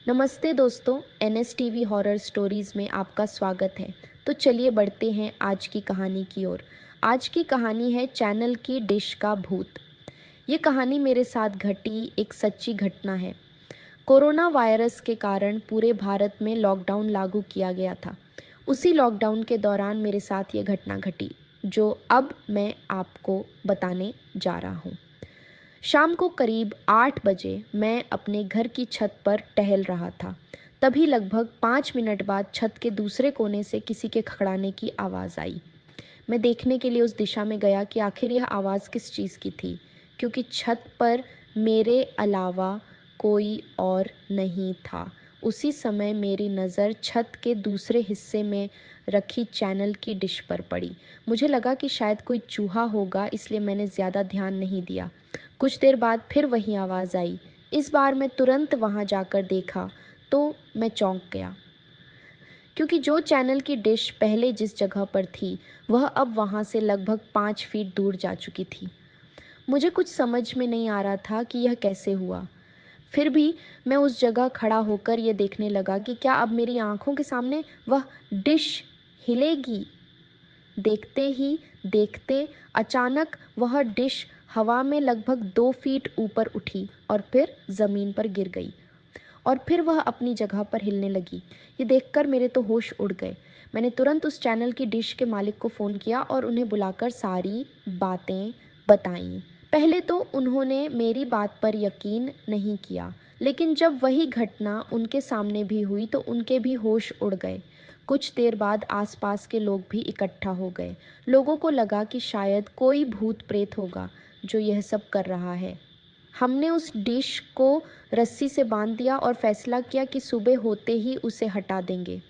नमस्ते दोस्तों, NSTV horror stories में आपका स्वागत है। तो चलिए बढ़ते हैं आज की कहानी की ओर। आज की कहानी है चैनल की डिश का भूत। ये कहानी मेरे साथ घटी एक सच्ची घटना है। कोरोना वायरस के कारण पूरे भारत में लॉकडाउन लागू किया गया था। उसी लॉकडाउन के दौरान मेरे साथ ये घटना घटी, जो अब मैं आपको बताने जा रहा हूँ। शाम को करीब 8 बजे मैं अपने घर की छत पर टहल रहा था। तभी लगभग 5 मिनट बाद छत के दूसरे कोने से किसी के खड़खड़ाने की आवाज़ आई। मैं देखने के लिए उस दिशा में गया कि आखिर यह आवाज़ किस चीज़ की थी, क्योंकि छत पर मेरे अलावा कोई और नहीं था। उसी समय मेरी नज़र छत के दूसरे हिस्से में रखी चैनल की डिश पर पड़ी। मुझे लगा कि शायद कोई चूहा होगा, इसलिए मैंने ज़्यादा ध्यान नहीं दिया। कुछ देर बाद फिर वही आवाज़ आई। इस बार मैं तुरंत वहाँ जाकर देखा तो मैं चौंक गया, क्योंकि जो चैनल की डिश पहले जिस जगह पर थी, वह अब वहाँ से लगभग 5 फीट दूर जा चुकी थी। मुझे कुछ समझ में नहीं आ रहा था कि यह कैसे हुआ। फिर भी मैं उस जगह खड़ा होकर ये देखने लगा कि क्या अब मेरी आंखों के सामने वह डिश हिलेगी। देखते ही देखते अचानक वह डिश हवा में लगभग 2 फीट ऊपर उठी और फिर ज़मीन पर गिर गई और फिर वह अपनी जगह पर हिलने लगी। ये देखकर मेरे तो होश उड़ गए। मैंने तुरंत उस चैनल की डिश के मालिक को फ़ोन किया और उन्हें बुलाकर सारी बातें बताईं। पहले तो उन्होंने मेरी बात पर यकीन नहीं किया, लेकिन जब वही घटना उनके सामने भी हुई तो उनके भी होश उड़ गए। कुछ देर बाद आसपास के लोग भी इकट्ठा हो गए। लोगों को लगा कि शायद कोई भूत प्रेत होगा जो यह सब कर रहा है। हमने उस डिश को रस्सी से बांध दिया और फैसला किया कि सुबह होते ही उसे हटा देंगे।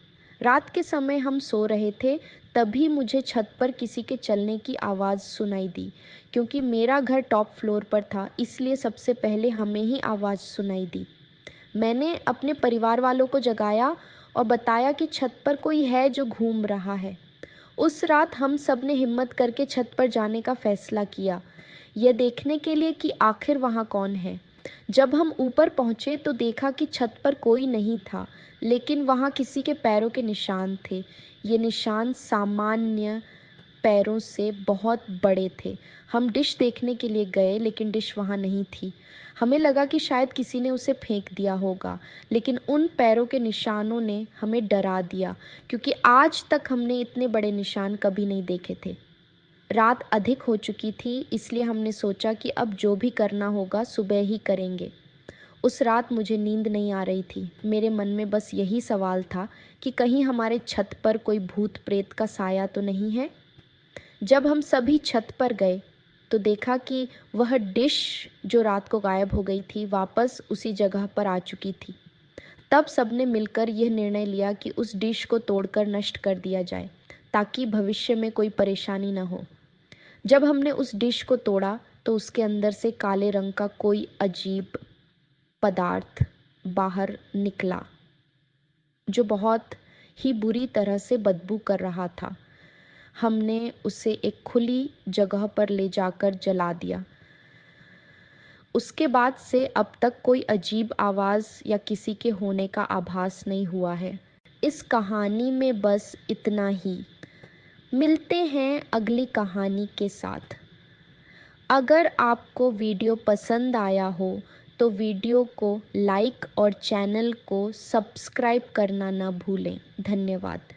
रात के समय हम सो रहे थे, तभी मुझे छत पर किसी के चलने की आवाज़ सुनाई दी। क्योंकि मेरा घर टॉप फ्लोर पर था, इसलिए सबसे पहले हमें ही आवाज़ सुनाई दी। मैंने अपने परिवार वालों को जगाया और बताया कि छत पर कोई है जो घूम रहा है। उस रात हम सब ने हिम्मत करके छत पर जाने का फैसला किया, यह देखने के लिए कि आखिर वहाँ कौन है। जब हम ऊपर पहुँचे तो देखा कि छत पर कोई नहीं था, लेकिन वहाँ किसी के पैरों के निशान थे। ये निशान सामान्य पैरों से बहुत बड़े थे। हम डिश देखने के लिए गए, लेकिन डिश वहाँ नहीं थी। हमें लगा कि शायद किसी ने उसे फेंक दिया होगा, लेकिन उन पैरों के निशानों ने हमें डरा दिया, क्योंकि आज तक हमने इतने बड़े निशान कभी नहीं देखे थे। रात अधिक हो चुकी थी, इसलिए हमने सोचा कि अब जो भी करना होगा सुबह ही करेंगे। उस रात मुझे नींद नहीं आ रही थी। मेरे मन में बस यही सवाल था कि कहीं हमारे छत पर कोई भूत प्रेत का साया तो नहीं है। जब हम सभी छत पर गए तो देखा कि वह डिश जो रात को गायब हो गई थी, वापस उसी जगह पर आ चुकी थी। तब सबने मिलकर यह निर्णय लिया कि उस डिश को तोड़कर नष्ट कर दिया जाए, ताकि भविष्य में कोई परेशानी न हो। जब हमने उस डिश को तोड़ा तो उसके अंदर से काले रंग का कोई अजीब पदार्थ बाहर निकला, जो बहुत ही बुरी तरह से बदबू कर रहा था। हमने उसे एक खुली जगह पर ले जाकर जला दिया। उसके बाद से अब तक कोई अजीब आवाज़ या किसी के होने का आभास नहीं हुआ है। इस कहानी में बस इतना ही। मिलते हैं अगली कहानी के साथ। अगर आपको वीडियो पसंद आया हो तो वीडियो को लाइक और चैनल को सब्सक्राइब करना ना भूलें। धन्यवाद।